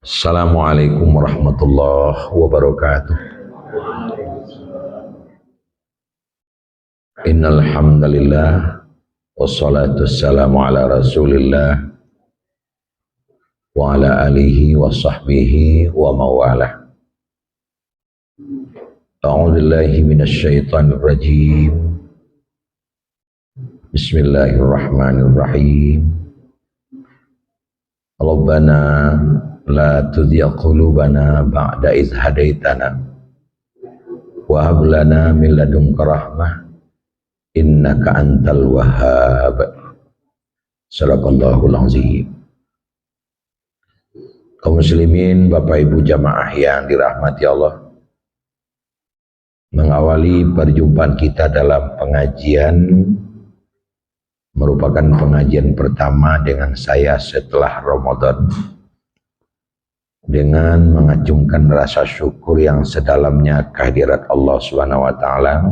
Assalamualaikum warahmatullahi wabarakatuh. Innal hamdalillah wassalatu wassalamu ala Rasulillah wa ala alihi wa sahbihi wa mawalah. A'udzubillahi minasyaitonir rajim. Bismillahirrahmanirrahim. Rabbana la tuzigh qulubana ba'da idh hadaitana wa hab lana min ladunka rahmah innaka antal wahhab. Shadaqallahul azim. Kaum muslimin, Bapak Ibu jamaah yang dirahmati Allah, mengawali perjumpaan kita dalam pengajian merupakan pengajian pertama dengan saya setelah Ramadan, dengan mengacungkan rasa syukur yang sedalamnya kehadirat Allah Subhanahu wa taala.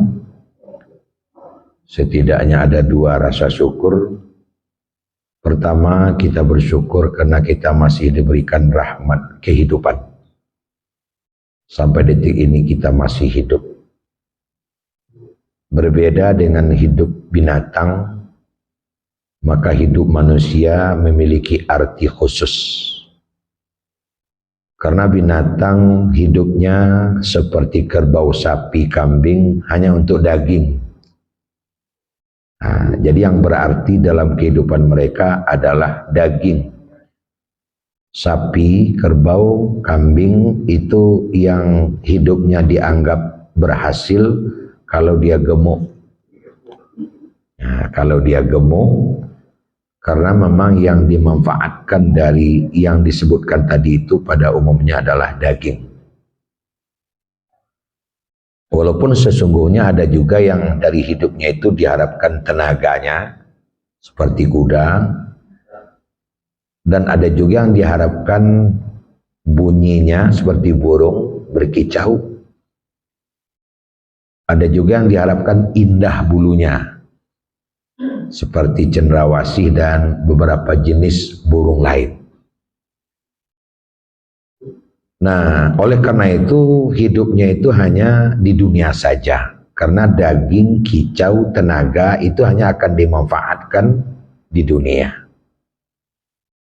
Setidaknya ada dua rasa syukur. Pertama, kita bersyukur karena kita masih diberikan rahmat kehidupan. Sampai detik ini kita masih hidup. Berbeda dengan hidup binatang, maka hidup manusia memiliki arti khusus. Karena binatang hidupnya seperti kerbau, sapi, kambing hanya untuk daging. Nah, jadi yang berarti dalam kehidupan mereka adalah daging. Sapi, kerbau, kambing itu yang hidupnya dianggap berhasil kalau dia gemuk. Nah, kalau dia gemuk, karena memang yang dimanfaatkan dari yang disebutkan tadi itu pada umumnya adalah daging. Walaupun sesungguhnya ada juga yang dari hidupnya itu diharapkan tenaganya, seperti kuda, dan ada juga yang diharapkan bunyinya seperti burung berkicau. Ada juga yang diharapkan indah bulunya, seperti cendrawasih dan beberapa jenis burung lain. Nah, oleh karena itu hidupnya itu hanya di dunia saja. Karena daging, kicau, tenaga itu hanya akan dimanfaatkan di dunia.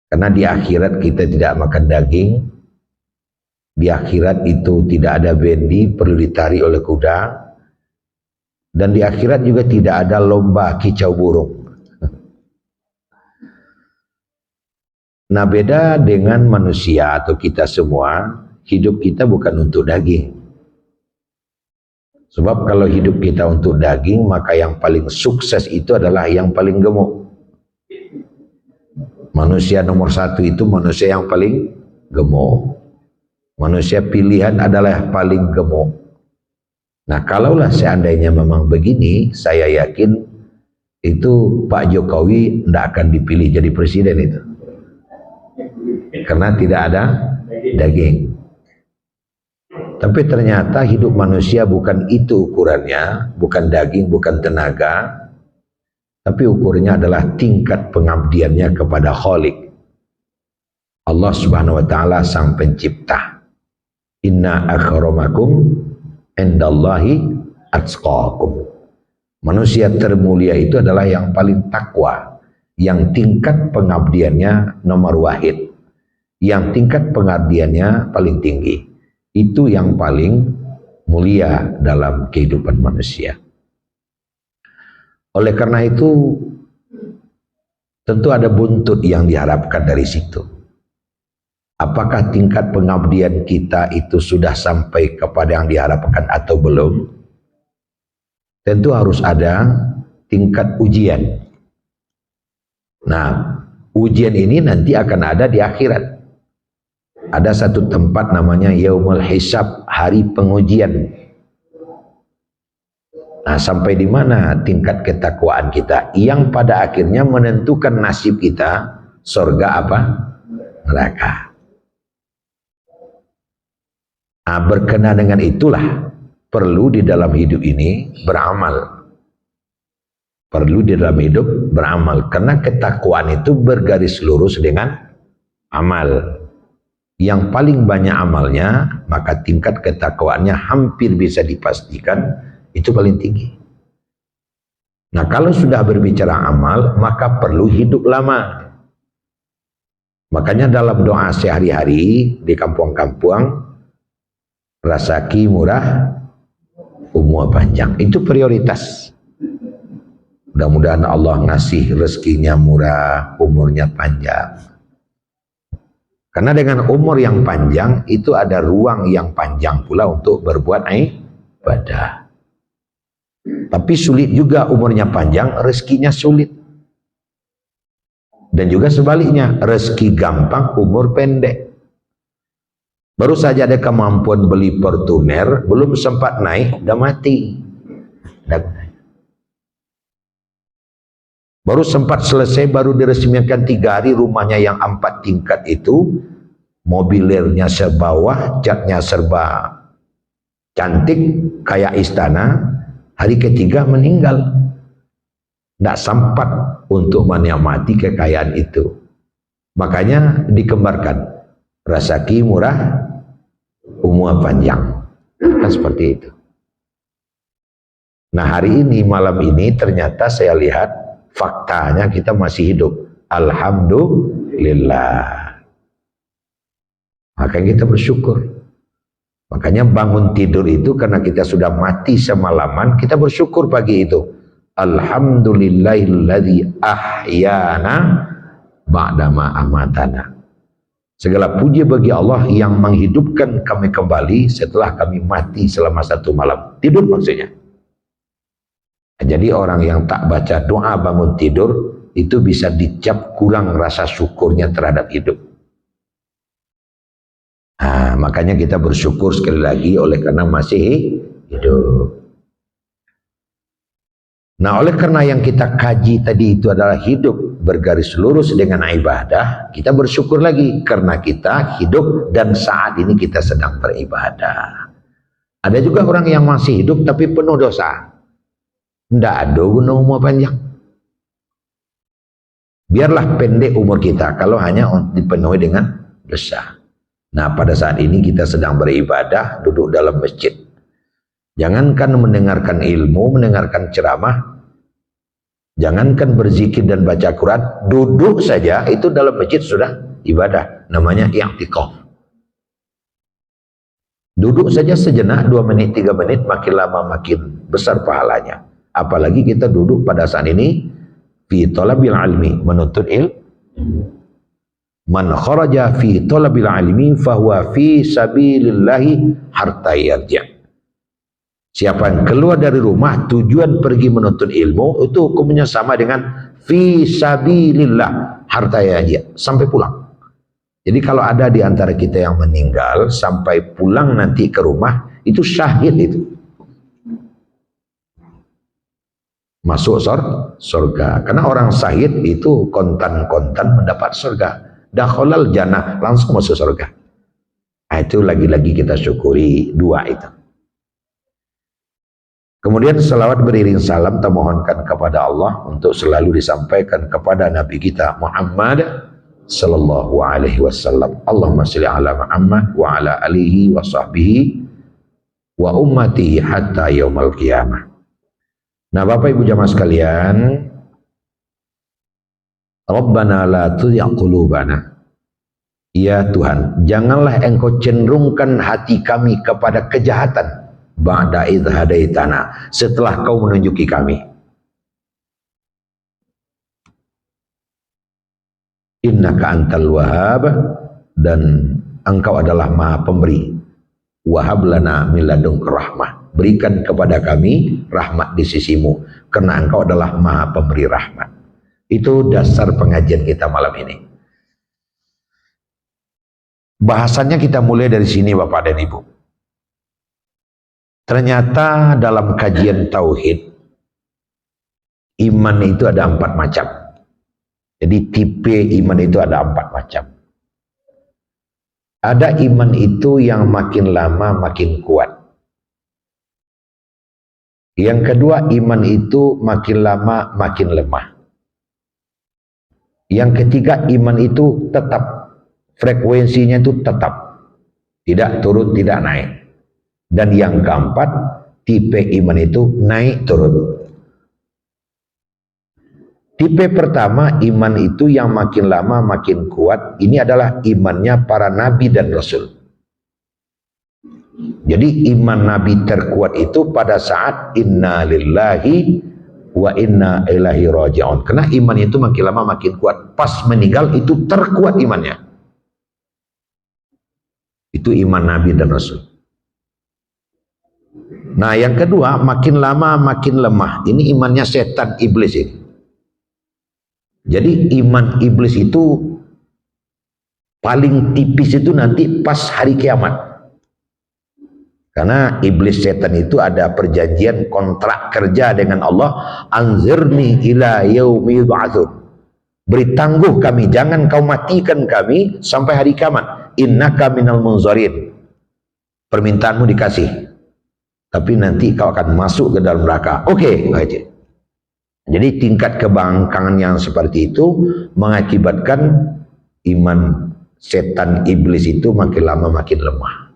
Karena di akhirat kita tidak makan daging. Di akhirat itu tidak ada bendi perlu ditarik oleh kuda. Dan di akhirat juga tidak ada lomba kicau burung. Nah, beda dengan manusia atau kita semua, hidup kita bukan untuk daging. Sebab kalau hidup kita untuk daging, maka yang paling sukses itu adalah yang paling gemuk. Manusia nomor satu itu manusia yang paling gemuk. Manusia pilihan adalah yang paling gemuk. Nah, kalaulah seandainya memang begini, saya yakin itu Pak Jokowi tidak akan dipilih jadi presiden itu. Karena tidak ada daging. Tapi ternyata hidup manusia bukan itu ukurannya, bukan daging, bukan tenaga, tapi ukurnya adalah tingkat pengabdiannya kepada Khalik, Allah Subhanahu wa taala, sang pencipta. Inna akramakum indallahi atqakum. Manusia termulia itu adalah yang paling takwa, yang tingkat pengabdiannya nomor wahid, yang tingkat pengabdiannya paling tinggi. Itu yang paling mulia dalam kehidupan manusia. Oleh karena itu tentu ada buntut yang diharapkan dari situ. Apakah tingkat pengabdian kita itu sudah sampai kepada yang diharapkan atau belum? Tentu harus ada tingkat ujian. Nah, ujian ini nanti akan ada di akhirat. Ada satu tempat namanya Yaumul Hisab, hari pengujian. Nah, sampai di mana tingkat ketakwaan kita yang pada akhirnya menentukan nasib kita, surga apa? Neraka. Nah, berkenaan dengan itulah perlu di dalam hidup ini beramal. Perlu di dalam hidup beramal, karena ketakwaan itu bergaris lurus dengan amal. yang paling banyak amalnya, maka tingkat ketakwaannya hampir bisa dipastikan itu paling tinggi. Nah, kalau sudah berbicara amal, maka perlu hidup lama. Makanya dalam doa sehari-hari di kampung-kampung, rezeki murah, umur panjang. Itu prioritas. Mudah-mudahan Allah ngasih rezekinya murah, umurnya panjang. Karena dengan umur yang panjang, itu ada ruang yang panjang pula untuk berbuat ibadah. Tapi sulit juga umurnya panjang, rezekinya sulit. Dan juga sebaliknya, rezeki gampang, umur pendek. Baru saja ada kemampuan beli Fortuner, belum sempat naik, udah mati. Baru sempat selesai, baru diresmikan 3 hari, rumahnya yang 4 tingkat itu, mobilirnya sebawah, catnya serba cantik, kayak istana. Hari ketiga meninggal. Tidak sempat untuk menikmati kekayaan itu. Makanya dikembarkan, rezeki murah, umur panjang. Kan seperti itu. Nah, hari ini, malam ini ternyata saya lihat faktanya kita masih hidup. Alhamdulillah. Makanya kita bersyukur. Makanya bangun tidur itu karena kita sudah mati semalaman, kita bersyukur pagi itu. Alhamdulillahilladzi ahyana ba'dama amatana. Segala puji bagi Allah yang menghidupkan kami kembali setelah kami mati selama 1 malam. Tidur maksudnya. Jadi orang yang tak baca doa bangun tidur itu bisa dicap kurang rasa syukurnya terhadap hidup. Nah, makanya kita bersyukur sekali lagi oleh karena masih hidup. Nah, oleh karena yang kita kaji tadi itu adalah hidup bergaris lurus dengan ibadah, kita bersyukur lagi karena kita hidup dan saat ini kita sedang beribadah. Ada juga orang yang masih hidup tapi penuh dosa. Tidak ada guna umur panjang. Biarlah pendek umur kita kalau hanya dipenuhi dengan dosa. Nah, pada saat ini kita sedang beribadah, duduk dalam masjid. Jangankan mendengarkan ilmu, mendengarkan ceramah, jangankan berzikir dan baca Quran, duduk saja itu dalam masjid sudah ibadah. Namanya i'tikaf. Duduk saja sejenak, 2 menit, 3 menit, makin lama makin besar pahalanya. Apalagi kita duduk pada saat ini fi talabil ilmi, menuntut ilmu. Man kharaja fi talabil ilmi fahuwa fi sabilillahi hatta yarji'. Siapa yang keluar dari rumah tujuan pergi menuntut ilmu, itu hukumnya sama dengan fi sabilillah hatta yarji', sampai pulang. Jadi kalau ada di antara kita yang meninggal sampai pulang nanti ke rumah, itu syahid itu. Masuk surga. Karena orang syahid itu kontan-kontan mendapat surga. Dakhalal jannah, langsung masuk surga. Nah, itu lagi-lagi kita syukuri 2 itu. Kemudian selawat beriring salam kita mohonkan kepada Allah untuk selalu disampaikan kepada Nabi kita Muhammad sallallahu alaihi wasallam. Allahumma shalli ala Muhammad wa ala alihi wa sahbihi wa ummatihi hatta yaumil qiyamah. Nah, Bapak Ibu jamaah sekalian, Rabbana la tuzigh qulubana. Ya Tuhan, janganlah Engkau cenderungkan hati kami kepada kejahatan ba'da idh hadaitana, setelah Kau menunjuki kami. Innaka antal wahhab, dan Engkau adalah Maha Pemberi. Wahab lana min ladunka rahmah, berikan kepada kami rahmat di sisimu, karena Engkau adalah Maha Pemberi rahmat. Itu dasar pengajian kita malam ini. Bahasannya kita mulai dari sini Bapak dan Ibu. Ternyata dalam kajian tauhid, iman itu ada 4 macam. Jadi tipe iman itu ada 4 macam. Ada iman itu yang makin lama makin kuat. Yang kedua, iman itu makin lama makin lemah. Yang ketiga, iman itu tetap frekuensinya itu tetap, tidak turun, tidak naik. Dan yang keempat, tipe iman itu naik turun. Tipe pertama, iman itu yang makin lama makin kuat. Ini adalah imannya para nabi dan rasul. Jadi iman nabi terkuat itu pada saat inna lillahi wa inna ilaihi raji'un. Karena iman itu makin lama makin kuat. Pas meninggal itu terkuat imannya. Itu iman nabi dan rasul. Nah, yang kedua, makin lama makin lemah. Ini imannya setan iblis ini. Jadi iman iblis itu paling tipis itu nanti pas hari kiamat. Karena iblis setan itu ada perjanjian kontrak kerja dengan Allah. Anzirni ila yaumi yub'atsun. Beri tangguh kami, jangan kau matikan kami sampai hari kiamat. Innaka minal munzarin. Permintaanmu dikasih. Tapi nanti kau akan masuk ke dalam neraka. Oke, aja. Jadi tingkat kebangkangan yang seperti itu mengakibatkan iman setan iblis itu makin lama makin lemah.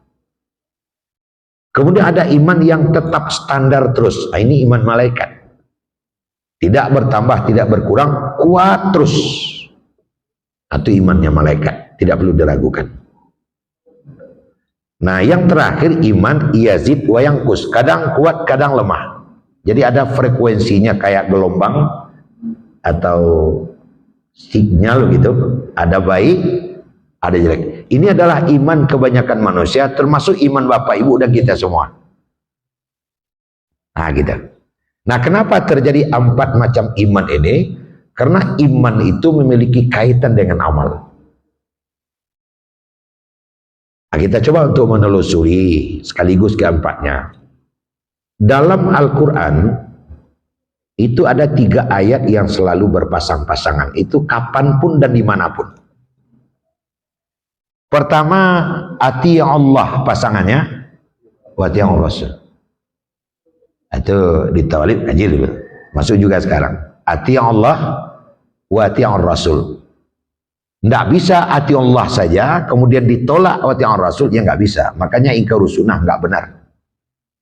Kemudian ada iman yang tetap standar terus. Nah, ini iman malaikat. Tidak bertambah, tidak berkurang, kuat terus. Itu imannya malaikat, tidak perlu diragukan. Nah, yang terakhir iman yazid wa yanqus, kadang kuat, kadang lemah. Jadi ada frekuensinya kayak gelombang atau sinyal gitu, ada baik, ada jelek. Ini adalah iman kebanyakan manusia, termasuk iman Bapak Ibu dan kita semua. Nah gitu. Nah, kenapa terjadi 4 macam iman ini? Karena iman itu memiliki kaitan dengan amal. Nah, kita coba untuk menelusuri sekaligus keempatnya. Dalam Al-Quran itu ada 3 ayat yang selalu berpasang-pasangan. Itu kapanpun dan dimanapun. Pertama, ati Allah pasangannya, wa ati Rasul. Itu di Tawalib aja dulu. Masuk juga sekarang. Ati Allah wa ati Rasul. Tidak bisa ati Allah saja, kemudian ditolak wa ati Rasul, ya nggak bisa. Makanya ingkarus sunnah nggak benar.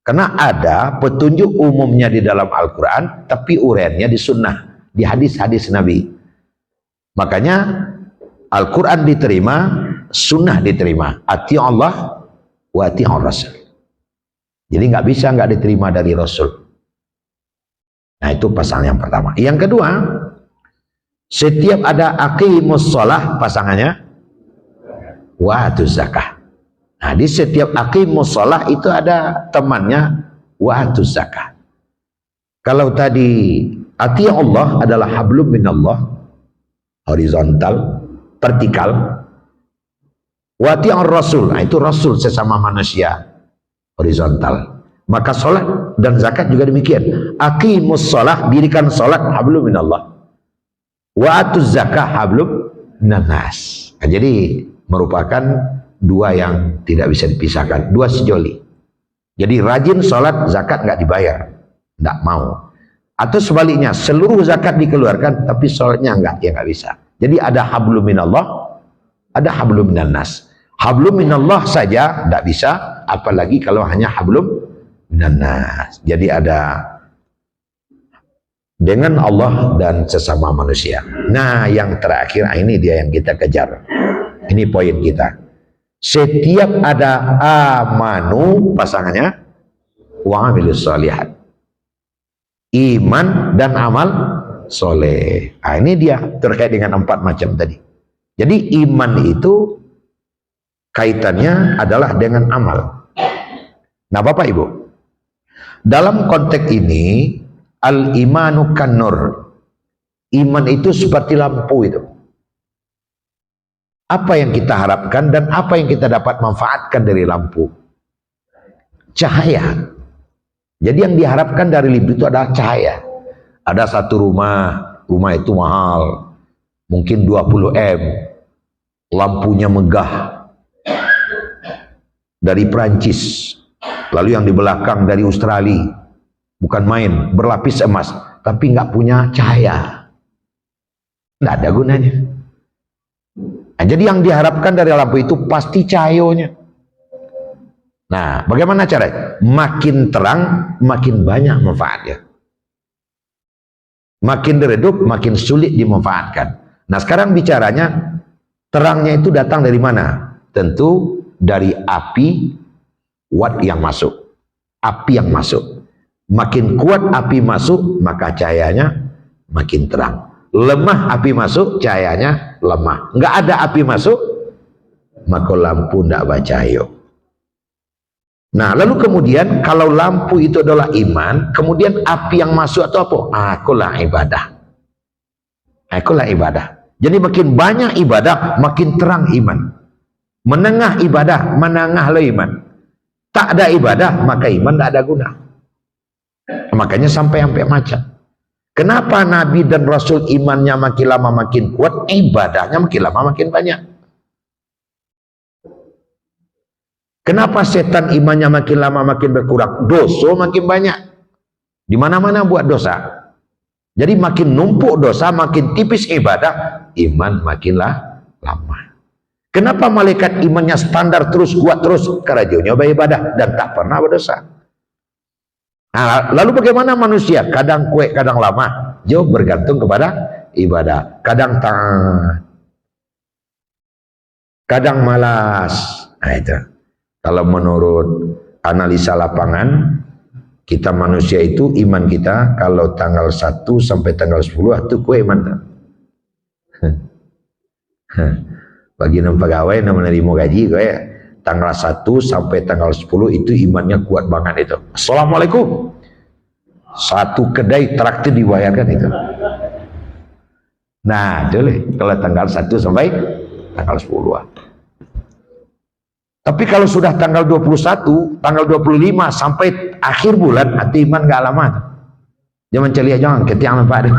Karena ada petunjuk umumnya di dalam Al-Quran, tapi uraiannya di sunnah, di hadis-hadis Nabi. Makanya Al-Quran diterima, sunnah diterima. Ati Allah wa ati Rasul. Jadi nggak bisa nggak diterima dari Rasul. Nah, itu pasal yang pertama. Yang kedua, setiap ada aqimus shalah pasangannya wa atuz zakah. Nah, di setiap aqimus shalah itu ada temannya wa atuz zakah. Kalau tadi ati Allah adalah hablum minallah, horizontal, vertikal. Wa ati Rasul, nah itu Rasul sesama manusia, horizontal. Maka salat dan zakat juga demikian. Aqimus shalah, dirikan salat, hablum minallah. Wa atuz zakah, hablum minannas. Nah, jadi merupakan 2 yang tidak bisa dipisahkan, 2 sejoli. Jadi rajin sholat, zakat nggak dibayar, nggak mau. Atau sebaliknya, seluruh zakat dikeluarkan, tapi sholatnya nggak, ya nggak bisa. Jadi ada hablum minallah, ada hablum minannas. Hablum minallah saja nggak bisa, apalagi kalau hanya hablum minannas. Jadi ada dengan Allah dan sesama manusia. Nah, yang terakhir, ini dia yang kita kejar. Ini poin kita. Setiap ada amanu pasangannya wa amilus sholihat, iman dan amal soleh. Nah, ini dia terkait dengan 4 macam tadi. Jadi iman itu kaitannya adalah dengan amal. Nah, Bapak Ibu, dalam konteks ini al-imanu kan nur, iman itu seperti lampu itu. Apa yang kita harapkan dan apa yang kita dapat manfaatkan dari lampu? Cahaya. Jadi yang diharapkan dari lampu itu adalah cahaya. Ada satu rumah itu mahal, mungkin 20 M, lampunya megah, dari Prancis, lalu yang di belakang dari Australia, bukan main, berlapis emas, tapi nggak punya cahaya, nggak ada gunanya. Nah, jadi yang diharapkan dari lampu itu pasti cahayanya. Nah, bagaimana caranya? Makin terang, makin banyak manfaatnya. Makin redup, makin sulit dimanfaatkan. Nah, sekarang bicaranya terangnya itu datang dari mana? Tentu dari api watt yang masuk. Api yang masuk. Makin kuat api masuk, maka cahayanya makin terang. Lemah api masuk, cahayanya lemah. Nggak ada api masuk, maka lampu tidak bercahaya. Nah, lalu kemudian kalau lampu itu adalah iman, kemudian api yang masuk atau apa? Akulah ibadah. Akulah ibadah. Jadi makin banyak ibadah, makin terang iman. Menengah ibadah, menengahlah iman. Tak ada ibadah, maka iman tak ada guna. Makanya sampai macam. Kenapa Nabi dan Rasul imannya makin lama makin kuat, ibadahnya makin lama makin banyak? Kenapa setan imannya makin lama makin berkurang? Dosa makin banyak. Di mana-mana buat dosa. Jadi makin numpuk dosa, makin tipis ibadah, iman makinlah lama. Kenapa malaikat imannya standar terus, kuat terus? Karena dia nyoba ibadah dan tak pernah berdosa. Nah, lalu bagaimana manusia? Kadang kuat, kadang lama. Jauh bergantung kepada ibadah. Kadang taat, kadang malas. Nah itu. Kalau menurut analisa lapangan, kita manusia itu iman kita kalau tanggal 1 sampai tanggal 10 itu kue iman. Bagi pegawai yang menerima gaji kue tanggal 1 sampai tanggal 10 itu imannya kuat banget itu. Assalamualaikum. Satu kedai traktir dibayarkan itu. Nah, boleh kalau tanggal 1 sampai tanggal 10. Tapi kalau sudah tanggal 21, tanggal 25 sampai akhir bulan, hati iman gak lama. Jangan celia jangan ketiang Pak.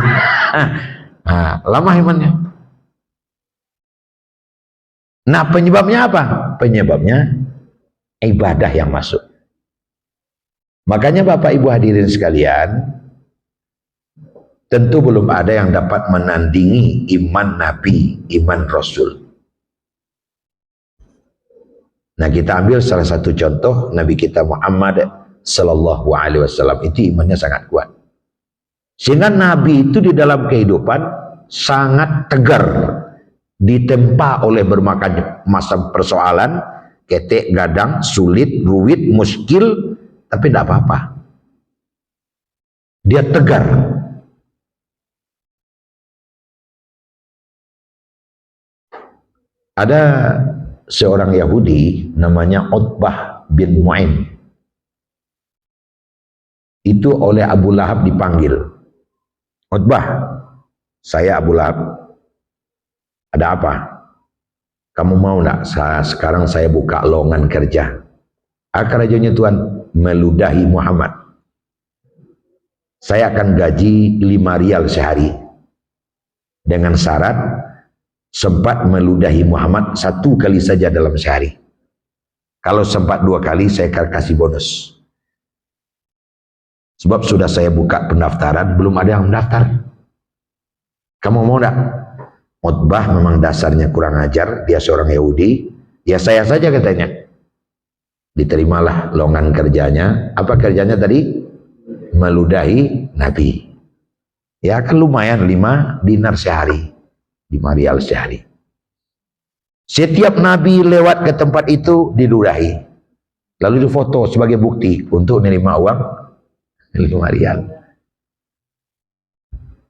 Lama imannya. Nah, penyebabnya apa? Penyebabnya ibadah yang masuk. Makanya Bapak Ibu hadirin sekalian, tentu belum ada yang dapat menandingi iman Nabi, iman Rasul. Nah, kita ambil salah satu contoh Nabi kita Muhammad sallallahu alaihi wasallam itu imannya sangat kuat. Sehingga Nabi itu di dalam kehidupan sangat tegar, ditempa oleh berbagai macam persoalan, ketek, gadang, sulit, ruwit, muskil, tapi tidak apa-apa. Dia tegar. Ada seorang Yahudi namanya Utbah bin Mu'in. Itu oleh Abu Lahab dipanggil. Utbah, saya Abu Lahab. Ada apa? Kamu mau enggak? Sekarang saya buka lowongan kerja. Kerjanya Tuhan, meludahi Muhammad. Saya akan gaji 5 rial sehari. Dengan syarat sempat meludahi Muhammad 1 kali saja dalam sehari. Kalau sempat 2 kali, saya akan kasih bonus. Sebab sudah saya buka pendaftaran, belum ada yang mendaftar. Kamu mau enggak? Utbah memang dasarnya kurang ajar, dia seorang Yahudi. Ya saya saja katanya. Diterimalah lowongan kerjanya. Apa kerjanya tadi? Meludahi Nabi. Ya kan lumayan 5 dinar sehari. 5 rial sehari. Setiap Nabi lewat ke tempat itu diludahi. Lalu difoto sebagai bukti untuk menerima uang 5 rial.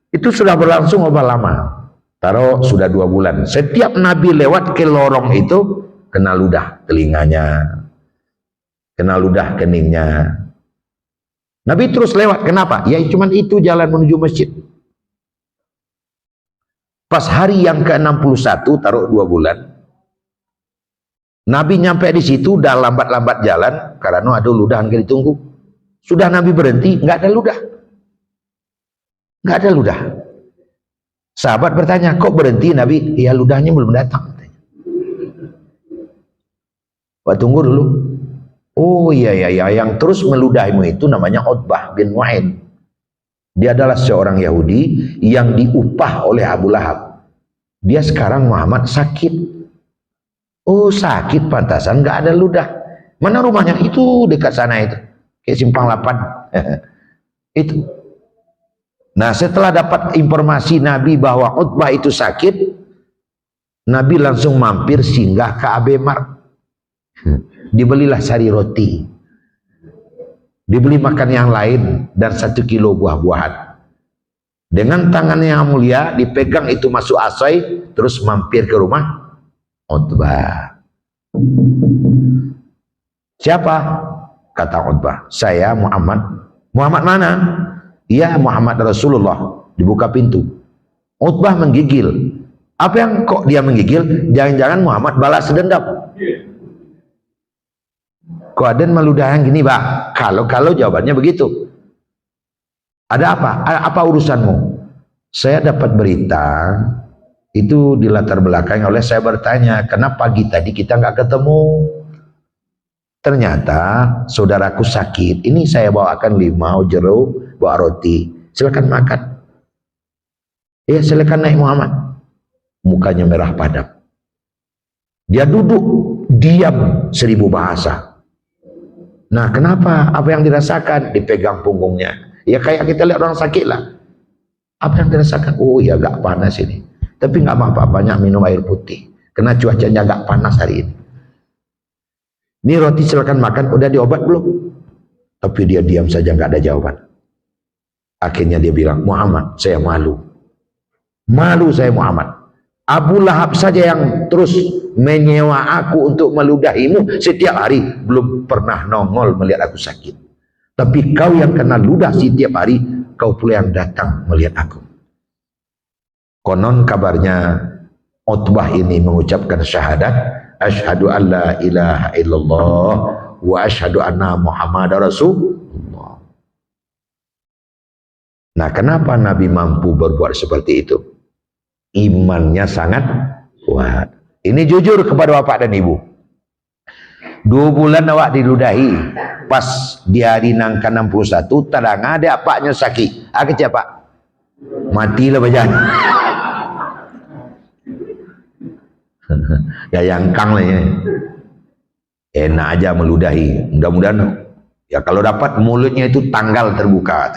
Itu sudah berlangsung berapa lama? Taruh sudah 2 bulan. Setiap Nabi lewat ke lorong itu kena ludah telinganya, kena ludah keningnya. Nabi terus lewat. Kenapa? Ya cuman itu jalan menuju masjid. Pas hari yang ke-61, taruh 2 bulan, Nabi nyampe di situ, udah lambat-lambat jalan, karena ada ludahan yang ditunggu. Sudah Nabi berhenti, nggak ada ludah. Nggak ada ludah. Sahabat bertanya, kok berhenti Nabi? Ya ludahnya belum datang. Pak tunggu dulu. Oh iya, yang terus meludahimu itu namanya Utbah bin Mu'in. Dia adalah seorang Yahudi yang diupah oleh Abu Lahab. Dia sekarang Muhammad sakit. Oh sakit pantasan nggak ada ludah. Mana rumahnya? Itu dekat sana itu, kayak simpang 8. Itu. Nah setelah dapat informasi Nabi bahwa Utbah itu sakit, Nabi langsung mampir singgah ke Abemar. Dibelilah sari roti, dibeli makan yang lain, dan 1 kilo buah-buahan. Dengan tangannya yang mulia dipegang itu masuk asai, terus mampir ke rumah Utbah. Siapa? Kata Utbah, saya Muhammad. Muhammad mana? Iya Muhammad Rasulullah. Dibuka pintu. Utbah menggigil. Apa yang kok dia menggigil? Jangan-jangan Muhammad balas dendam. Kok ada meludahan gini, Pak? Kalau jawabannya begitu. Ada apa? Apa urusanmu? Saya dapat berita, itu di latar belakang oleh saya bertanya, kenapa pagi tadi kita nggak ketemu? Ternyata saudaraku sakit. Ini saya bawakan limau, jeruk, bawa roti. Silakan makan. Ya silakan naik Muhammad. Mukanya merah padam. Dia duduk diam 1000 bahasa. Nah kenapa? Apa yang dirasakan? Dipegang punggungnya. Ya kayak kita lihat orang sakit lah. Apa yang dirasakan? Oh ya agak panas ini. Tapi nggak apa-apa, banyak minum air putih. Karena cuacanya agak panas hari ini. Ini roti silakan makan. Udah diobat belum? Tapi dia diam saja, nggak ada jawaban. Akhirnya dia bilang, Muhammad, saya malu. Malu saya Muhammad. Abu Lahab saja yang terus menyewa aku untuk meludahimu setiap hari, belum pernah nongol melihat aku sakit. Tapi kau yang kena ludah setiap hari, kau pula yang datang melihat aku. Konon kabarnya Utbah ini mengucapkan syahadat, asyhadu an la ilaha illallah wa asyhadu anna Muhammadar Rasulullah. Nah, kenapa Nabi mampu berbuat seperti itu? Imannya sangat kuat. Ini jujur kepada bapak dan ibu. 2 bulan awak diludahi, pas di hari nangka 61 terang ada apaknya sakit. Apa Pak? Matilah bajan. Ya yang kang lah ya. Enak aja meludahi. Mudah-mudahan ya kalau dapat mulutnya itu tanggal terbuka.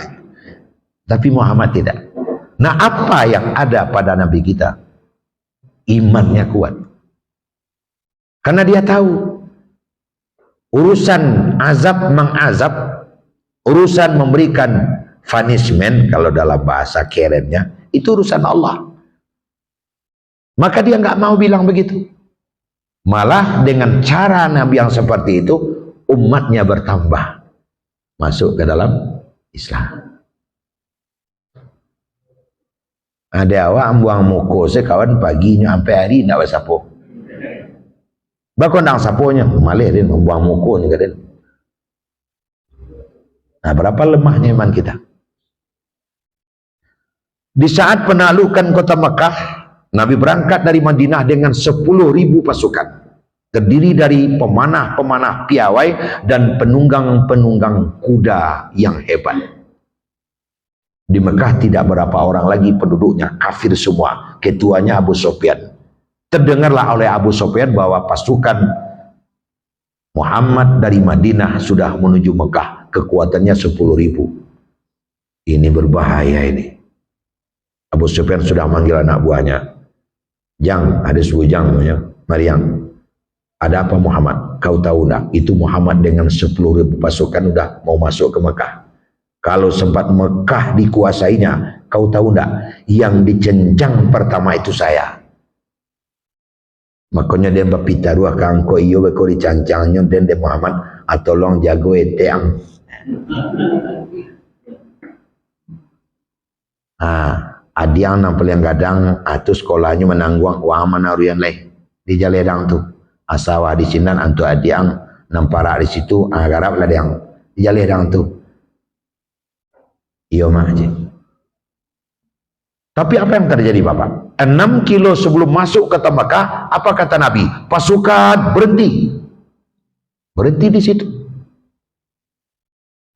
Tapi Muhammad tidak. Nah apa yang ada pada Nabi kita? Imannya kuat. Karena dia tahu urusan azab mengazab, urusan memberikan punishment kalau dalam bahasa kerennya, itu urusan Allah. Maka dia nggak mau bilang begitu. Malah dengan cara Nabi yang seperti itu, umatnya bertambah masuk ke dalam Islam. Ada awak buang muko sekawan paginya sampai hari nak bersapu. Bakon nang sapunya malih dia membuang muko ni kadang. Nah, berapa lemahnya iman kita. Di saat penaklukan kota Mekah, Nabi berangkat dari Madinah dengan 10.000 pasukan. Terdiri dari pemanah-pemanah piawai dan penunggang-penunggang kuda yang hebat. Di Mekah tidak berapa orang lagi penduduknya, kafir semua. Ketuanya Abu Sufyan. Terdengarlah oleh Abu Sufyan bahwa pasukan Muhammad dari Madinah sudah menuju Mekah. Kekuatannya 10.000. Ini berbahaya ini. Abu Sufyan sudah manggil anak buahnya. Jang, ada sebujang namanya. Maryam. Ada apa Muhammad? Kau tahu tak? Itu Muhammad dengan 10.000 pasukan sudah mau masuk ke Mekah. Kalau sempat Mekah dikuasainya, kau tahu tak? Yang dicencang pertama itu saya. Makanya dia berpita ruah kangko iyo beko dicancangnya dan dia Muhammad atolong jago eteang. Adiang nampel yang gadang atau sekolahnya menangguang waman aruyan leh di jaledang tu asawa di sinan antu adiang nampara di situ garap lah yang di jaledang tu iyo mah aja. Tapi apa yang terjadi Bapak? 6 kilo sebelum masuk ke Mekah, apa kata Nabi? Pasukan berhenti. Berhenti di situ.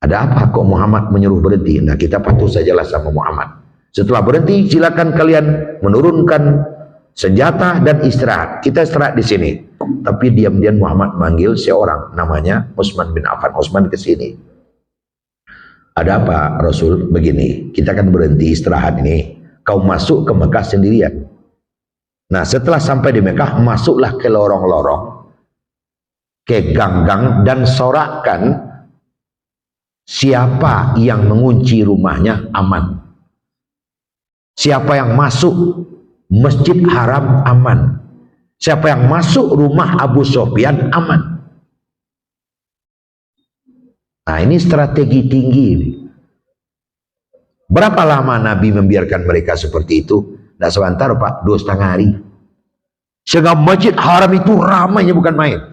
Ada apa kok Muhammad menyuruh berhenti? Nah kita patuh sajalah sama Muhammad. Setelah berhenti, silakan kalian menurunkan senjata dan istirahat. Kita istirahat di sini. Tapi diam-diam Muhammad manggil seorang namanya Utsman bin Affan. Utsman ke sini. Ada apa Rasul? Begini, kita kan berhenti istirahat ini. Kau masuk ke Mekah sendirian. Nah setelah sampai di Mekah, masuklah ke lorong-lorong, ke gang-gang, dan sorakkan siapa yang mengunci rumahnya aman. Siapa yang masuk Masjid Haram aman. Siapa yang masuk rumah Abu Sufyan aman. Nah ini strategi tinggi ini. Berapa lama Nabi membiarkan mereka seperti itu? Tidak sebentar Pak, 2,5 hari. Sehingga Masjid Haram itu ramainya bukan main.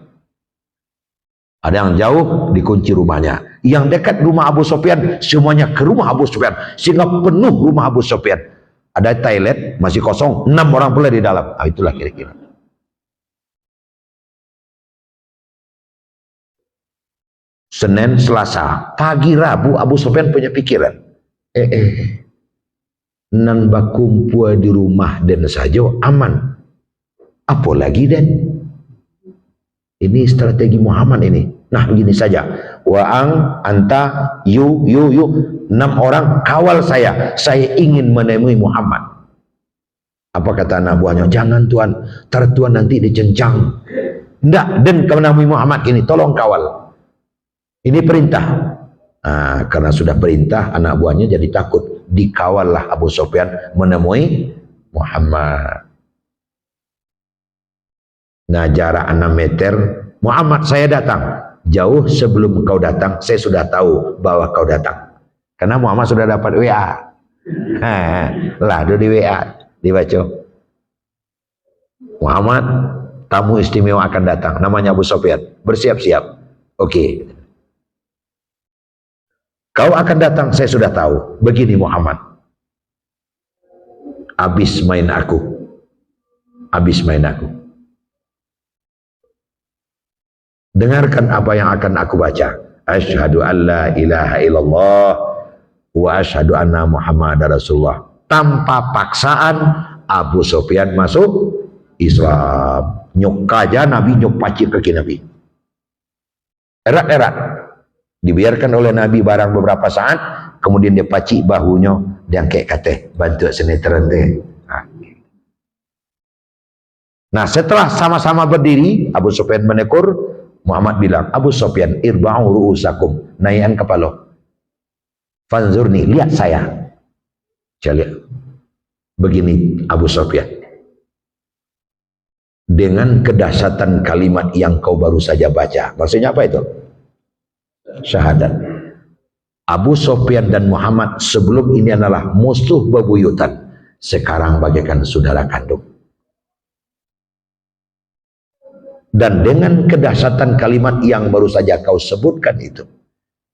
Ada yang jauh dikunci rumahnya. Yang dekat rumah Abu Sufyan semuanya ke rumah Abu Sufyan. Sehingga penuh rumah Abu Sufyan. Ada toilet masih kosong, 6 orang pula di dalam. Ah, itulah kira-kira. Senin, Selasa, pagi Rabu Abu Sufyan punya pikiran. Nan bakumpul di rumah dan saja aman. Apalagi dan ini strategi Muhammad ini. Nah begini saja. Wa'ang, anta, yu, 6 orang kawal saya. Saya ingin menemui Muhammad. Apa kata anak buahnya? Jangan Tuan, Tuan nanti dicencang. Tidak, dan kau menemui Muhammad ini, tolong kawal. Ini perintah. Nah, karena sudah perintah, anak buahnya jadi takut. Dikawallah Abu Sufyan menemui Muhammad. Nah, jarak 6 meter. Muhammad, saya datang. Jauh sebelum kau datang, saya sudah tahu bahwa kau datang. Karena Muhammad sudah dapat WA. Lah, di WA dibaca. Muhammad, tamu istimewa akan datang. Namanya Abu Sufyan. Bersiap-siap. Oke. Kau akan datang, saya sudah tahu. Begini Muhammad. Habis main aku. Habis main aku. Dengarkan apa yang akan aku baca. Asyhadu an la ilaha illallah wa asyhadu anna Muhammadar Rasulullah. Tanpa paksaan Abu Sufyan masuk Islam. Nyuk aja Nabi, nyuk pacik kaki Nabi. Erat-erat. Dibiarkan oleh Nabi barang beberapa saat, kemudian dia pacik bahunya, dia kayak kata bantu senetron deh. Nah setelah sama-sama berdiri, Abu Sufyan menekur. Muhammad bilang, Abu Sufyan, irba'u ru'usakum, naikkan kepala. Fanzurni, lihat saya. Saya lihat. Begini Abu Sufyan. Dengan kedahsyatan kalimat yang kau baru saja baca. Maksudnya apa itu? Syahadat. Abu Sufyan dan Muhammad sebelum ini adalah musuh bebuyutan. Sekarang bagaikan saudara kandung. Dan dengan kedahsyatan kalimat yang baru saja kau sebutkan itu.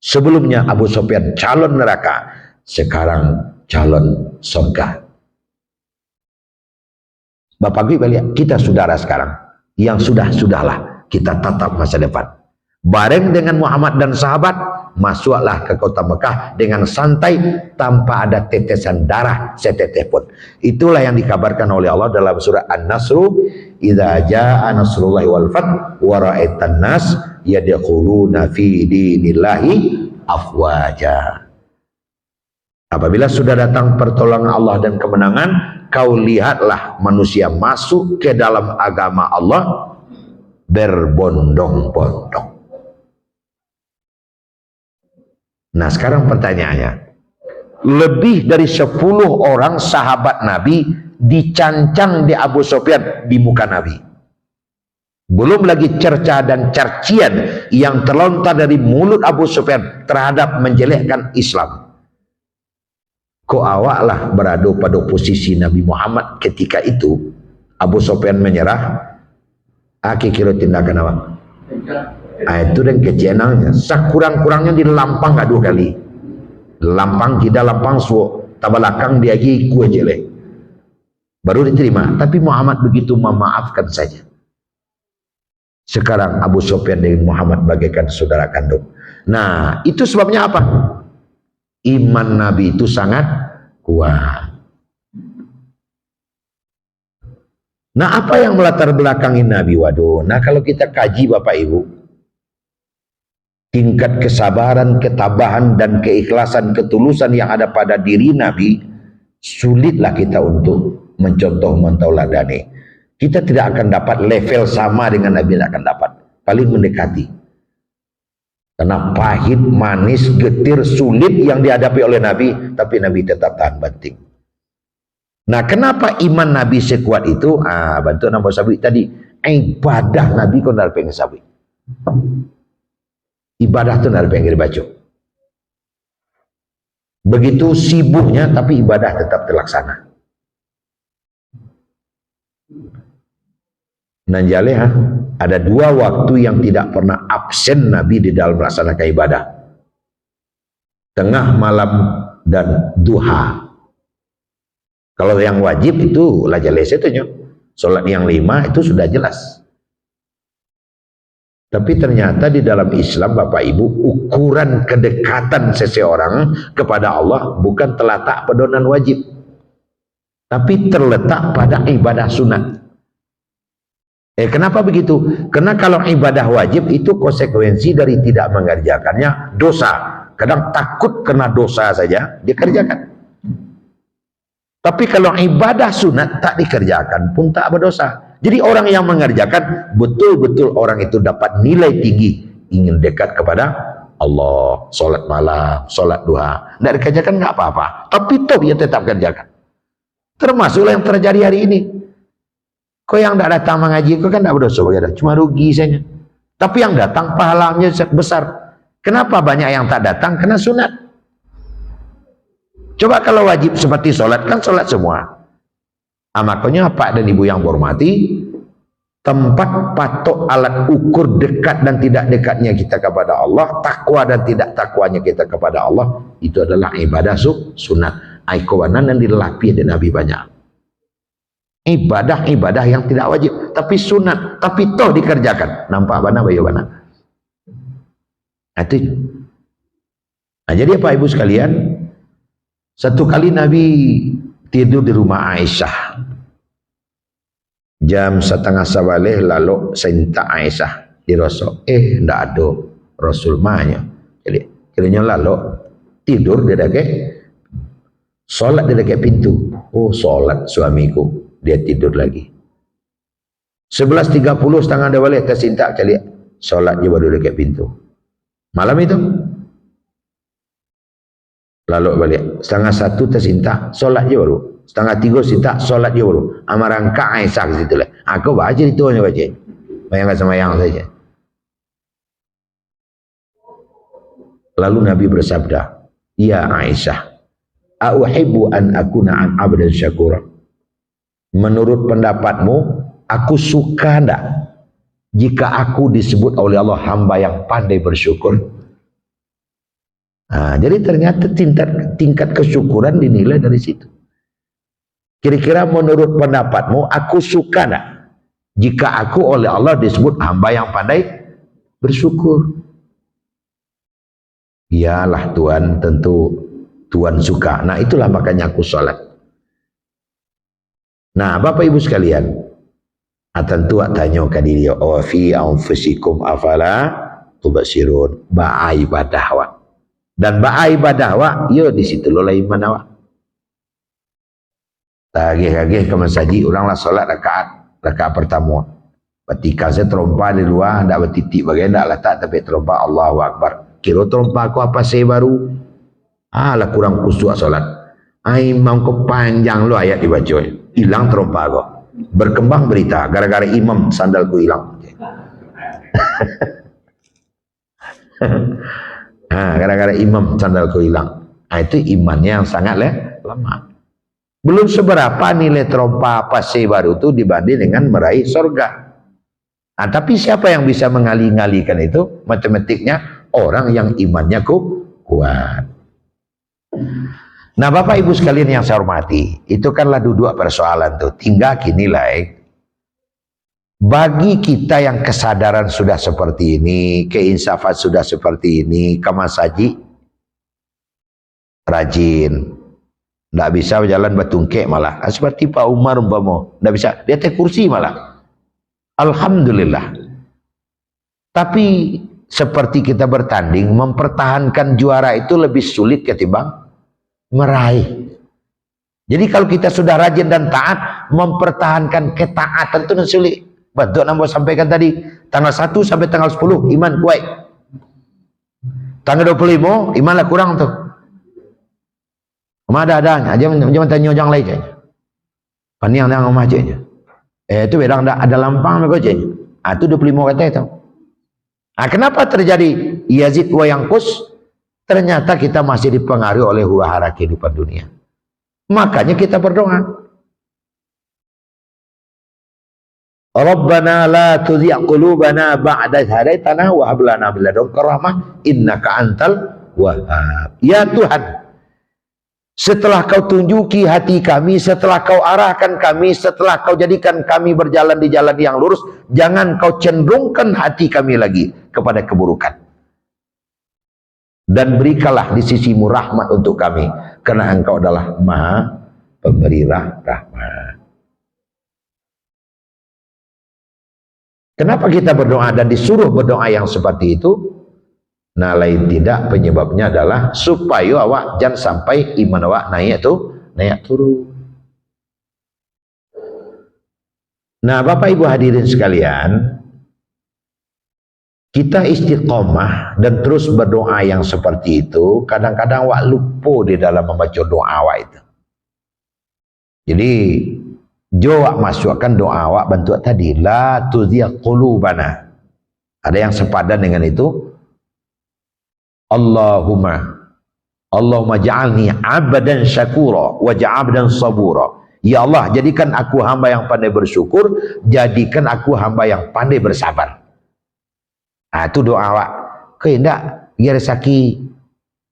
Sebelumnya Abu Sufyan calon neraka. Sekarang calon surga. Bapak Ibu lihat, kita saudara sekarang. Yang sudah-sudahlah kita tatap masa depan. Bareng dengan Muhammad dan sahabat, masuklah ke kota Mekah dengan santai tanpa ada tetesan darah seteteh pun. Itulah yang dikabarkan oleh Allah dalam surah An-Nasr, idza jaa nasrullahi wal fath wa ra'aitan nas yadkhuluna fi dinillahi afwaja. Apabila sudah datang pertolongan Allah dan kemenangan, kau lihatlah manusia masuk ke dalam agama Allah berbondong-bondong. Nah sekarang pertanyaannya, lebih dari 10 orang sahabat Nabi dicancang di Abu Sufyan di muka Nabi. Belum lagi cerca dan carcian yang terlontar dari mulut Abu Sufyan terhadap menjelekkan Islam. Kok awaklah berada pada posisi Nabi Muhammad ketika itu. Abu Sufyan menyerah. Kira tindakan awak. Itu dan kejenangnya sekurang-kurangnya di lampang gak 2 kali. Lampang tidak lampang suo tabalakang dia lagi kue jelek baru diterima. Tapi Muhammad begitu memaafkan saja. Sekarang Abu Sufyan dengan Muhammad bagaikan saudara kandung. Nah itu sebabnya apa? Iman Nabi itu sangat kuat. Nah, apa yang melatar belakangi Nabi? Waduh, nah kalau kita kaji Bapak Ibu, tingkat kesabaran, ketabahan, dan keikhlasan, ketulusan yang ada pada diri Nabi, sulitlah kita untuk mencontoh, mentauladani. Kita tidak akan dapat level sama dengan Nabi, tidak akan dapat. Paling mendekati. Karena pahit, manis, getir, sulit yang dihadapi oleh Nabi, tapi Nabi tetap tahan banting. Nah, kenapa iman Nabi sekuat itu? Bantu nama sabi tadi. Ibadah Nabi kau nak pengen sabi. Ibadah tu nak pengen dibaca. Begitu sibuknya, tapi ibadah tetap terlaksana. Nanjale ada dua waktu yang tidak pernah absen Nabi di dalam melaksanakan ibadah. Tengah malam dan duha. Kalau yang wajib itu lah jelas itu, solat yang 5 itu sudah jelas. Tapi ternyata di dalam Islam Bapak Ibu, ukuran kedekatan seseorang kepada Allah bukan terletak pedoman wajib, tapi terletak pada ibadah sunat. Kenapa begitu? Karena kalau ibadah wajib itu konsekuensi dari tidak mengerjakannya dosa. Kadang takut kena dosa saja dia kerjakan. Tapi kalau ibadah sunat tak dikerjakan pun tak berdosa. Jadi orang yang mengerjakan betul-betul orang itu dapat nilai tinggi, ingin dekat kepada Allah. Solat malam, solat duha, tidak dikerjakan nggak apa-apa, tapi toh dia tetap kerjakan. Termasuklah yang terjadi hari ini. Kau yang tidak datang mengaji, kau kan tidak berdosa, cuma rugi saja. Tapi yang datang pahalanya besar. Kenapa banyak yang tak datang? Karena sunat. Coba kalau wajib seperti sholat, kan sholat semua. Makanya Pak dan Ibu yang hormati, tempat patok alat ukur dekat dan tidak dekatnya kita kepada Allah, takwa dan tidak takwanya kita kepada Allah, itu adalah ibadah sunat. Aikawanan yang dilelapi di Nabi banyak. Ibadah-ibadah yang tidak wajib, tapi sunat, tapi toh dikerjakan. Nampak mana bayu mana? Itu. Nah, jadi Pak Ibu sekalian, satu kali Nabi tidur di rumah Aisyah. Jam 6:30 lalu seinta Aisyah dirosok. Ndak ada Rasul mahnya. Jadi kiranya lalu tidur di dekat solat di dekat pintu. Oh, solat suamiku. Dia tidur lagi. 11:30 setengah ada balik tersintak cari solat dia baru dekat pintu. Malam itu lalu balik 12:30 tersintak solat dia baru. 2:30 sintak solat dia baru. Amarangka Aisyah ke situ lah. Aku baca itu hanya baca. Bayangkan semayang saja. Lalu Nabi bersabda, "Ya Aisyah, a'uhibbu an akuna an abdan syakura." Menurut pendapatmu, aku suka enggak jika aku disebut oleh Allah hamba yang pandai bersyukur? Nah, jadi ternyata tingkat kesyukuran dinilai dari situ. Kira-kira menurut pendapatmu, aku suka enggak jika aku oleh Allah disebut hamba yang pandai bersyukur? Iyalah Tuhan, tentu Tuhan suka. Nah, itulah makanya aku sholat. Nah, Bapak Ibu sekalian, tentu tanya ke diri, wa fi anfusikum afala tubasirun, ba'a ibadah wa. Dan ba'a ibadah wa, yo di situ lo lah iman awak. Tagih-tagih ke masjid, oranglah solat rakaat pertama. Ketika saya terompa di luar, tidak bertitik bagian, tidak letak, tapi terompa Allahu Akbar. Kira terompa aku apa saya baru? Lah kurang kusuk solat. Imam kau panjang lo ayat dibaca. Hilang terompa kau. Berkembang berita gara-gara imam sandalku hilang. Gara-gara imam sandalku hilang. Itu imannya yang sangat lemah. Belum seberapa nilai terompa pasir baru itu dibanding dengan meraih surga. Tapi siapa yang bisa mengali-ngalikan itu? Matematiknya orang yang imannya kuat. Nah, Bapak Ibu sekalian yang saya hormati, itu kanlah dua persoalan tuh. Tinggal kini bagi kita yang kesadaran sudah seperti ini, keinsafan sudah seperti ini, kemasaji rajin. Tidak bisa berjalan batungkek malah. Seperti Pak Umar umpama, tidak bisa. Dia teh kursi malah. Alhamdulillah. Tapi seperti kita bertanding, mempertahankan juara itu lebih sulit ketimbang meraih. Jadi kalau kita sudah rajin dan taat, mempertahankan ketaatan itu sulit. Betul Nambah sampaikan tadi, tanggal 1 sampai tanggal 10 iman kuat. Tanggal 25 iman lah kurang tuh. Ada jangan tanya orang lain je. Paniang dengan rumah je. Itu bedang ada lampang mereka je. Itu 25 kata itu. Kenapa terjadi Yazid wa Yanqus? Ternyata kita masih dipengaruhi oleh huru-hara kehidupan dunia. Makanya kita berdoa. Rabbana la tuzigh qulubana ba'da idh hadaitana wa hab lana min ladunka rahmah innaka antal wahhab. Ya Tuhan, setelah kau tunjuki hati kami, setelah kau arahkan kami, setelah kau jadikan kami berjalan di jalan yang lurus, jangan kau cenderungkan hati kami lagi kepada keburukan. Dan berikanlah di sisimu rahmat untuk kami, karena engkau adalah maha pemberi rahmat. Kenapa kita berdoa dan disuruh berdoa yang seperti itu? Nah, lain tidak penyebabnya adalah supaya awak jangan sampai iman awak naik turun. Nah, Bapak Ibu hadirin sekalian, kita istiqomah dan terus berdoa yang seperti itu, kadang-kadang awak lupa di dalam membaca doa awak itu. Jadi jo awak masukkan doa awak bantu tadi, la tuzigh qulubana. Ada yang sepadan dengan itu. Allahumma ja'alni 'abdan syakura wa ja'abdan sabura. Ya Allah, jadikan aku hamba yang pandai bersyukur, jadikan aku hamba yang pandai bersabar. Itu doa awak. Kehendak dia rezeki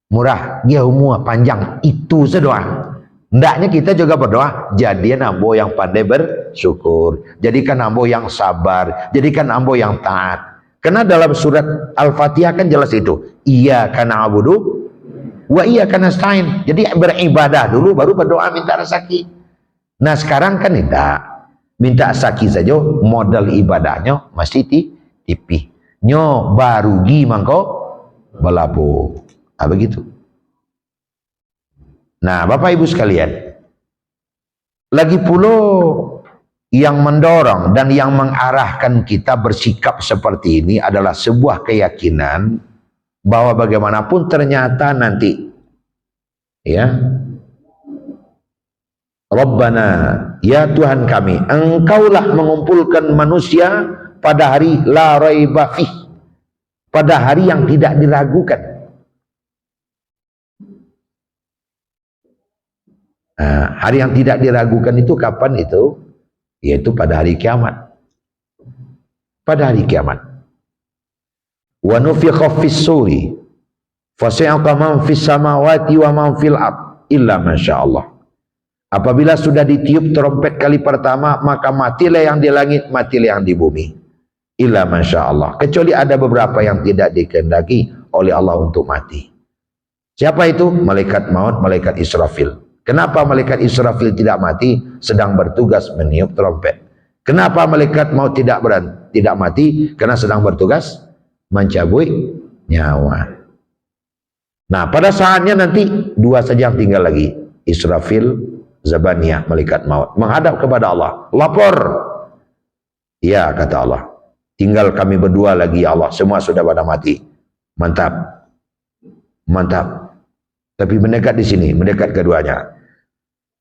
murah, dia umur panjang, itu sedoa. Hendaknya kita juga berdoa, jadikan hamba yang pandai bersyukur, jadikan hamba yang sabar, jadikan hamba yang taat. Karena dalam surat Al-Fatihah kan jelas itu, iyyaka na'budu wa iyyaka nasta'in. Jadi beribadah dulu baru berdoa minta rezeki. Nah sekarang kan tidak, minta rezeki saja modal ibadahnya masih tipih. Nyo baru gi mangko balapo. Begitu. Nah, Bapak Ibu sekalian, lagi pula yang mendorong dan yang mengarahkan kita bersikap seperti ini adalah sebuah keyakinan bahwa bagaimanapun ternyata nanti, ya, Rabbana, ya Tuhan kami, engkaulah mengumpulkan manusia pada hari la raiba fih, pada hari yang tidak diragukan. Hari yang tidak diragukan itu kapan itu? Yaitu pada hari kiamat. Pada hari kiamat. Wa nufikha fis suri fasi'aqa man fis samawati wa man fil ard illa masyaallah. Apabila sudah ditiup trompet kali pertama, maka matilah yang di langit, matilah yang di bumi. Illa masyaallah. Kecuali ada beberapa yang tidak dikehendaki oleh Allah untuk mati. Siapa itu? Malaikat maut, malaikat Israfil. Kenapa malaikat Israfil tidak mati? Sedang bertugas meniup trompet. Kenapa malaikat maut tidak mati? Karena sedang bertugas mencabut nyawa. Nah, pada saatnya nanti dua saja yang tinggal lagi. Israfil, Zabaniyah, malaikat maut. Menghadap kepada Allah. Lapor. Ya, kata Allah. Tinggal kami berdua lagi ya Allah. Semua sudah pada mati. Mantap. Mantap. Tapi mendekat di sini, mendekat keduanya.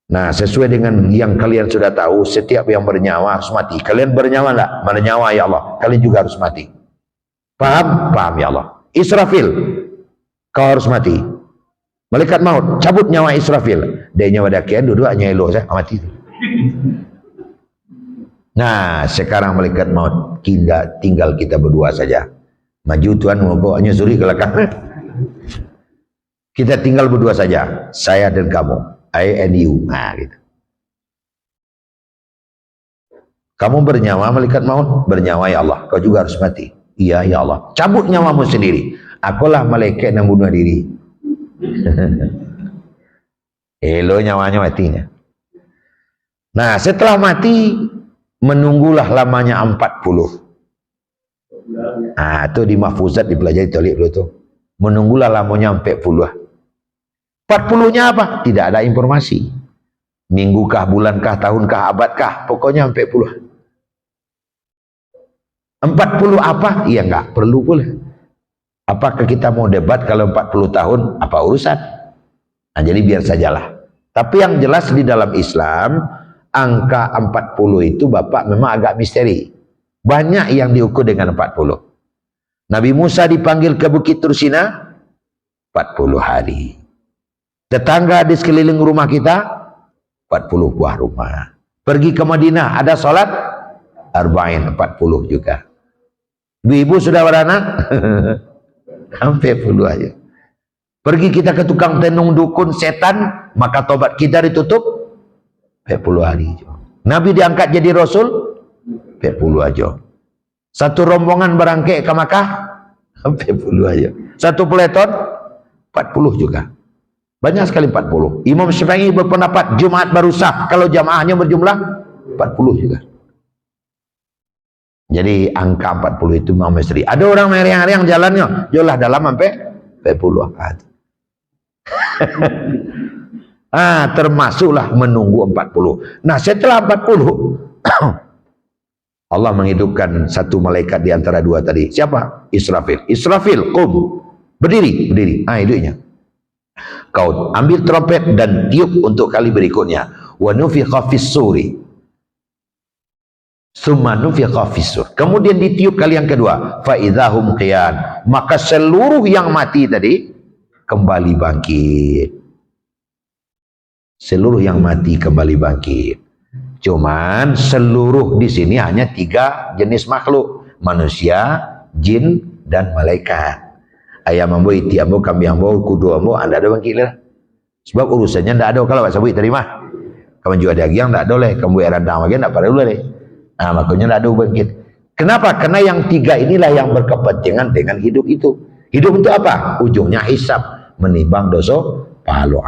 Nah, sesuai dengan yang kalian sudah tahu, setiap yang bernyawa harus mati. Kalian bernyawa enggak? Bernyawa ya Allah. Kalian juga harus mati. Paham? Paham ya Allah. Israfil, kau harus mati. Malaikat maut, cabut nyawa Israfil. Dia nyawa dakian, duduk hanya elo saya mati. Nah, sekarang malaikat maut, tinggal kita berdua saja. Maju Tuhan, mau hanya suri ke belakang. Kita tinggal berdua saja, saya dan kamu, I and you. Nah, gitu. Kamu bernyawa, malaikat maut, bernyawa ya Allah. Kau juga harus mati. Iya ya Allah. Cabut nyawamu sendiri. Akulah malaikat yang bunuh diri. Elo nyawanya matinya. Nah, setelah mati menunggulah lamanya 40. Nah, itu di mahfuzat dipelajari tolik dulu tuh. Menunggulah lamanya 40. 40-nya apa? Tidak ada informasi. Minggukah, bulankah, tahunkah, abadkah, pokoknya 40. 40 apa? Iya enggak perlu pula. Apakah kita mau debat kalau 40 tahun? Apa urusan? Nah, jadi biar sajalah. Tapi yang jelas di dalam Islam, angka 40 itu Bapak memang agak misteri. Banyak yang diukur dengan 40. Nabi Musa dipanggil ke Bukit Tursina 40 hari. Tetangga di sekeliling rumah kita 40 buah rumah. Pergi ke Madinah ada sholat arba'in 40 juga. Ibu sudah beranak sampai 40 aja. Pergi kita ke tukang tenung dukun setan, maka tobat kita ditutup 40 hari. Nabi diangkat jadi Rasul 40 aja. Satu rombongan berangkai ke Makkah 40 aja. Satu peleton 40 juga. Banyak sekali 40. Imam Syafi'i berpendapat Jumat baru sah kalau jamaahnya berjumlah 40 juga. Jadi angka 40 itu memang misteri. Ada orang meriang-riang jalannya, jolah dalam sampai 40. Termasuklah menunggu 40. Nah, setelah 40 Allah menghidupkan satu malaikat di antara dua tadi. Siapa? Israfil. Israfil, qum. Berdiri. Hidupnya. Kau ambil trompet dan tiup untuk kali berikutnya. Wa nufikha fis suri. Summa nufikha fis sur. Kemudian ditiup kali yang kedua. Fa idzahum qiyan. Maka seluruh yang mati tadi kembali bangkit. Seluruh yang mati kembali bangkit. Cuman seluruh di sini hanya 3 jenis makhluk. Manusia, jin, dan malaikat. Ayam ambo, iti ambo, kambing ambo, kudu ambo, anda ada bangkit lah. Sebab urusannya tidak ada kalau sabui terima. Kamu jual daging tidak boleh, kamu erandang lagi tidak pada boleh. Nah, makanya tidak ada bangkit. Kenapa? Karena yang 3 inilah yang berkepentingan dengan hidup itu. Hidup itu apa? Ujungnya hisab, menimbang dosa pahala.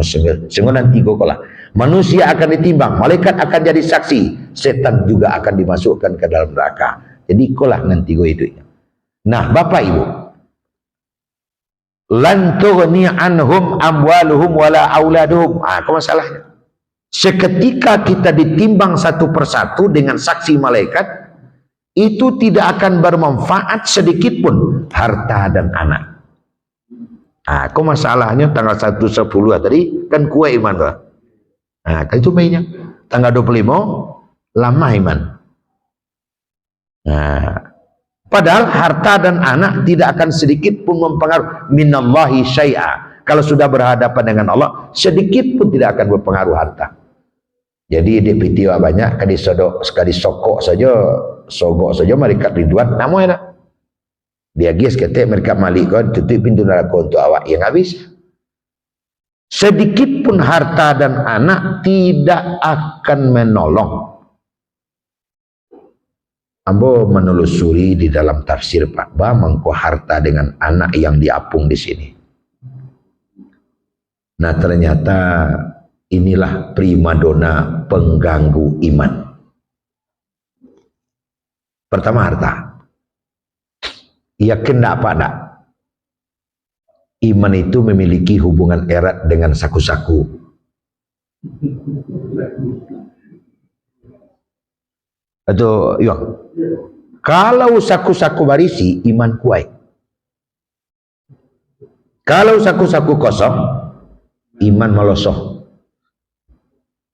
Sehingga nanti kolah. Manusia akan ditimbang, malaikat akan jadi saksi, setan juga akan dimasukkan ke dalam neraka. Jadi kolah nanti gue itu. Nah, Bapak Ibu, lan tughni anhum amwaluhum wala auladuhum. Apa masalahnya? Seketika kita ditimbang satu persatu dengan saksi malaikat, itu tidak akan bermanfaat sedikit pun harta dan anak. Kok masalahnya tanggal 1/10 tadi kan kue iman, Pak. Kan itu baiknya. Tanggal 25 lama iman. Padahal harta dan anak tidak akan sedikit pun mempengaruhi minallahi syai'a. Kalau sudah berhadapan dengan Allah, sedikit pun tidak akan berpengaruh harta. Jadi di video banyak kali sokok saja, sogok saja mereka ridwan, namun enak. Dia guys ketik mereka malik kan tutup pintu neraka untuk awak yang habis. Sedikit pun harta dan anak tidak akan menolong. Ambo menelusuri di dalam tafsir Pak Ba mengko harta dengan anak yang diapung di sini. Nah, ternyata inilah primadona pengganggu iman. Pertama harta. Yakin enggak apa enggak? Iman itu memiliki hubungan erat dengan saku-saku. Atau yuk. Kalau saku-saku berisi, iman kuat. Kalau saku-saku kosong, iman melosoh.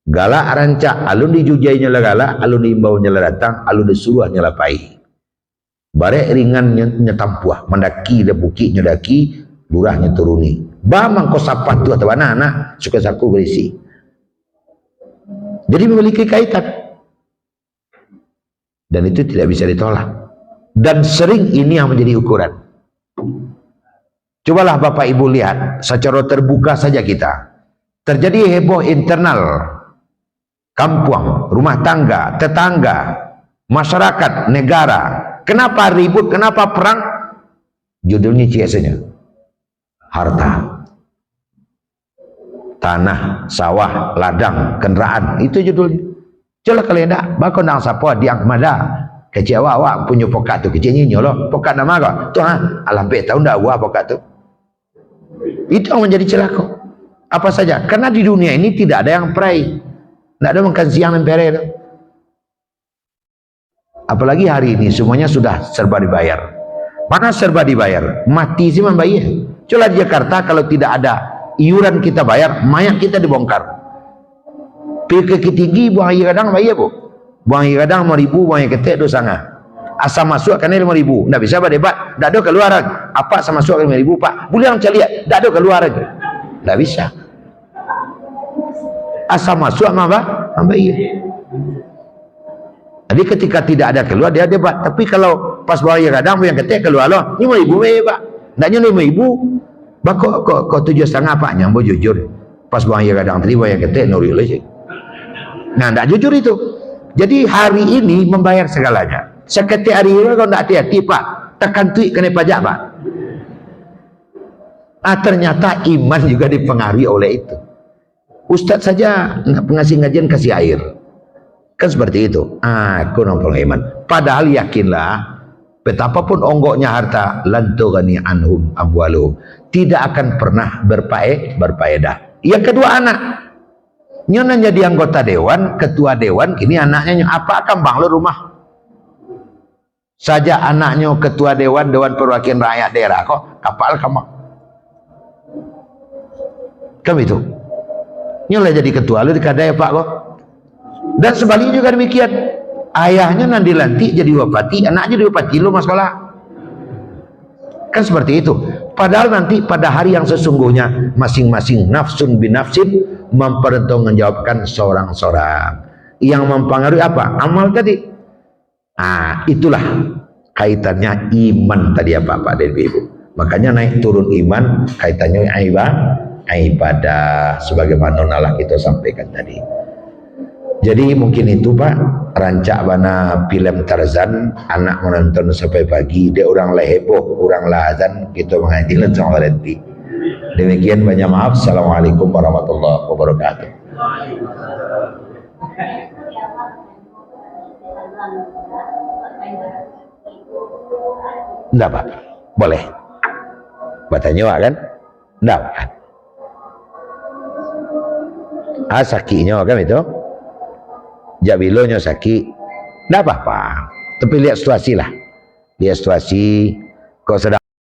Galak rancak, alun dijujainya lah galak, alun diimbaunya lah datang, alun disuruhnya lah pai. Barek ringan nyetampuah, mendaki dan bukit nyedaki, lurahnya turuni. Bamang kau sapat tu atau anak suka saku berisi. Jadi memiliki kaitan. Dan itu tidak bisa ditolak. Dan sering ini yang menjadi ukuran. Cobalah Bapak Ibu lihat secara terbuka saja kita. Terjadi heboh internal kampung, rumah tangga, tetangga, masyarakat, negara. Kenapa ribut? Kenapa perang? Judulnya biasanya harta. tanah, sawah, ladang, kendaraan, itu judulnya. Coba kalian tak, bakal nang siapa diang mada, kecil awak punya pokat tu, kecil nyo loh, pokat nama kau, tu alampe tahu ndak awak pokat tu. Itu yang menjadi celaka. Apa saja, karena di dunia ini tidak ada yang perai, tidak ada makan siang dan pere. Apalagi hari ini semuanya sudah serba dibayar. Mana serba dibayar? Mati sih membayar. Coba di Jakarta kalau tidak ada iuran kita bayar, mayat kita dibongkar. Pergi tinggi buang air kadang bayar bu. Buang air kadang 5.000, buang air ketek 2,5. Asal masuk kan 5.000. Tidak bisa berdebat. Tidak ada keluar. Apa asal masuk kan 5.000 pak? Boleh orang cari lihat. Tidak ada keluar. Tidak bisa. Asal masuk apa? Bayar. Jadi ketika tidak ada keluar dia debat. Tapi kalau pas buang air kadang buang air ketek keluar loh. 5.000 bayar pak. Tidaknya 5.000. Bah kok 7,5 pak? Nyambo jujur. Pas buang air kadang tadi buang air ketek nuril aja. Nah, tidak jujur itu. Jadi hari ini membayar segalanya. Seketik hari ini kalau tidak hati-hati pak, tekan tweet kena pajak pak. Ternyata iman juga dipengaruhi oleh itu. Ustadz saja pengasih ngajian kasih air, kan seperti itu. Aku nampak iman. Padahal yakinlah, betapapun onggoknya harta, lantugani anhum amwaluhum, tidak akan pernah berfaedah. Yang kedua anak. Nyonya jadi anggota dewan, ketua dewan, kini anaknya apa akan banglo rumah? Saja anaknya ketua dewan perwakilan rakyat daerah kok kapal kamu. Kamu itu. Nyonya jadi ketua lu dikadai pak kok. Dan sebaliknya juga demikian. Ayahnya nanti dilantik jadi bupati, anaknya jadi bupati lu mas sekolah. Kan seperti itu. Padahal nanti pada hari yang sesungguhnya masing-masing nafsun binafsin mempertanggungjawabkan seorang-seorang. Yang mempengaruhi apa? Amal tadi. Itulah kaitannya iman tadi ya Pak dan Ibu. Makanya naik turun iman kaitannya ibadah sebagaimana Allah kita sampaikan tadi. Jadi mungkin itu Pak, rancak bana film Tarzan, anak menonton sampai pagi, dia orang lah heboh, orang lah azan, kita mengaji langsung berhenti. Demikian, banyak maaf. Assalamualaikum warahmatullahi wabarakatuh. Enggak Pak, boleh. Batanya kan? Enggak kan? Sakinya kan itu? Jabilonya sakit, tidak apa-apa. Tapi lihat situasi lah. Lihat situasi, kau sedang